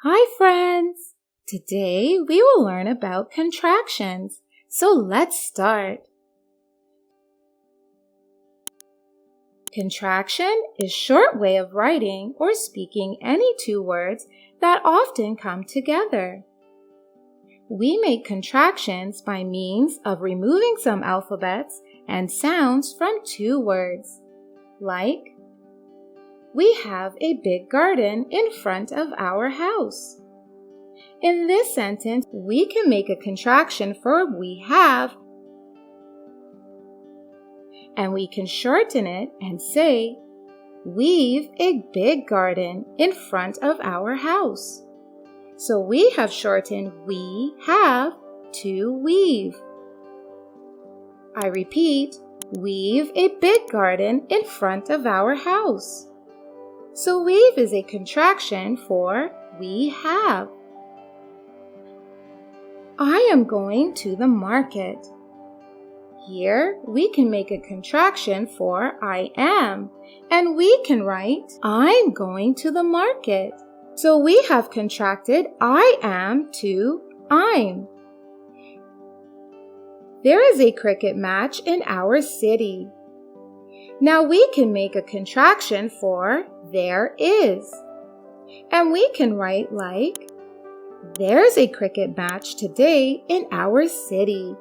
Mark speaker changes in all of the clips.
Speaker 1: Hi friends! Today we will learn about contractions, so let's start. Contraction is a short way of writing or speaking any two words that often come together. We make contractions by means of removing some alphabets and sounds from two words, like we have a big garden in front of our house. In this sentence, we can make a contraction for we have, and we can shorten it and say, we've a big garden in front of our house. So we have shortened we have to we've. I repeat, we've a big garden in front of our house. So we've is a contraction for we have. I am going to the market. Here we can make a contraction for I am, and we can write I'm going to the market. So we have contracted I am to I'm. There is a cricket match in our city. Now we can make a contraction for there is. And we can write like, there's a cricket match today in our city.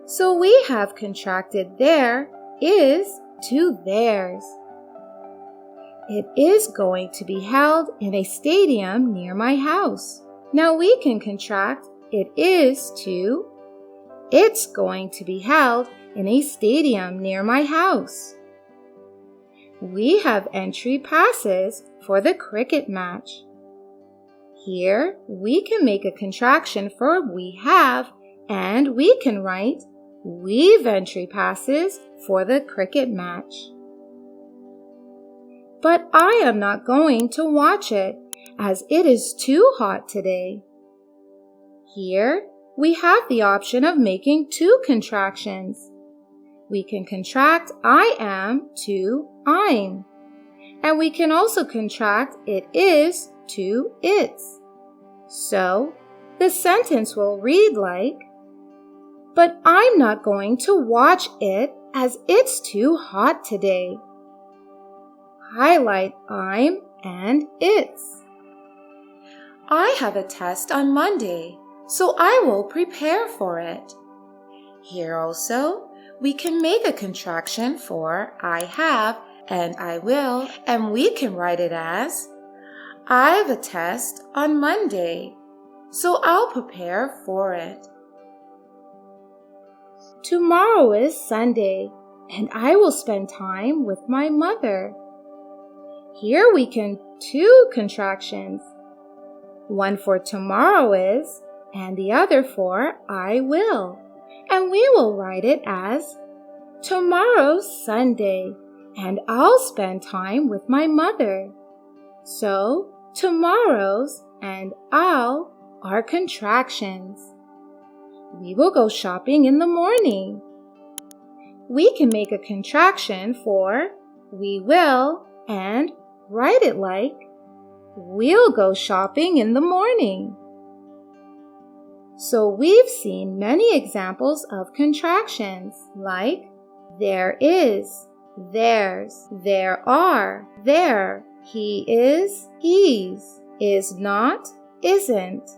Speaker 1: So we have contracted there is to theirs. It is going to be held in a stadium near my house. Now we can contract it is to it's going to be held in a stadium near my house. We have entry passes for the cricket match. Here we can make a contraction for we have, and we can write we've entry passes for the cricket match. But I am not going to watch it as it is too hot today. Here we have the option of making two contractions. We can contract I am to I'm. And we can also contract it is to it's. So the sentence will read like, but I'm not going to watch it as it's too hot today. Highlight I'm and it's. I have a test on Monday, so I will prepare for it. Here also, we can make a contraction for I have and I will, and we can write it as I have a test on Monday, so I'll prepare for it. Tomorrow is Sunday, and I will spend time with my mother. Here we can two contractions. One for tomorrow is, and the other for I will. And we will write it as tomorrow's Sunday, and I'll spend time with my mother. So tomorrow's and I'll are contractions. We will go shopping in the morning. We can make a contraction for we will and write it like we'll go shopping in the morning. So we've seen many examples of contractions like there is, there's, there are, there, he is, he's, is not, isn't,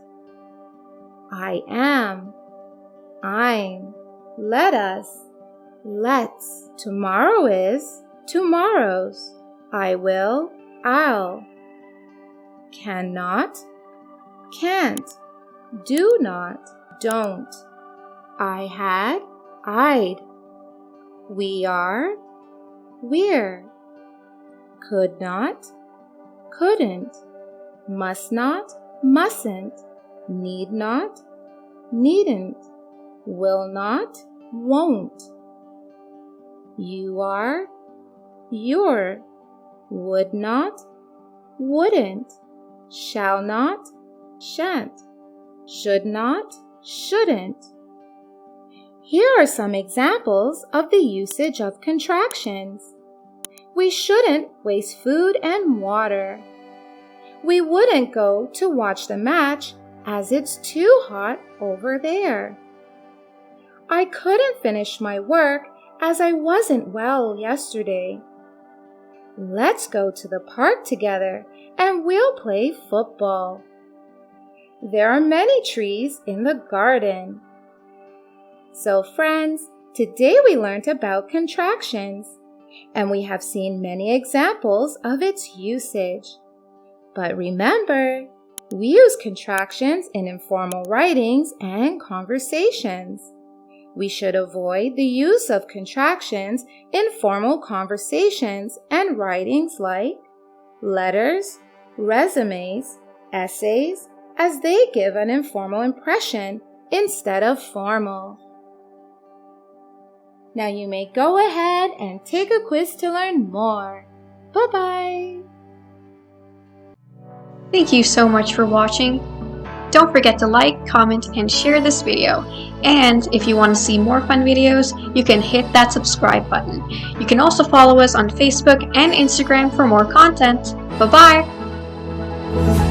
Speaker 1: I am, I'm, let us, let's, tomorrow is, tomorrow's, I will, I'll, cannot, can't, do not, don't, I had, I'd, we are, we're, could not, couldn't, must not, mustn't, need not, needn't, will not, won't, you are, you're, would not, wouldn't, shall not, shan't, should not, shouldn't. Here are some examples of the usage of contractions. We shouldn't waste food and water. we wouldn't go to watch the match as it's too hot over there. I couldn't finish my work as I wasn't well yesterday. Let's go to the park together and we'll play football. There are many trees in the garden. So friends, today we learned about contractions, and we have seen many examples of its usage. But remember, we use contractions in informal writings and conversations. We should avoid the use of contractions in formal conversations and writings like letters, resumes, essays, as they give an informal impression instead of formal. Now you may go ahead and take a quiz to learn more. Bye-bye!
Speaker 2: Thank you so much for watching. Don't forget to like, comment, and share this video. And if you want to see more fun videos, you can hit that subscribe button. You can also follow us on Facebook and Instagram for more content. Bye-bye!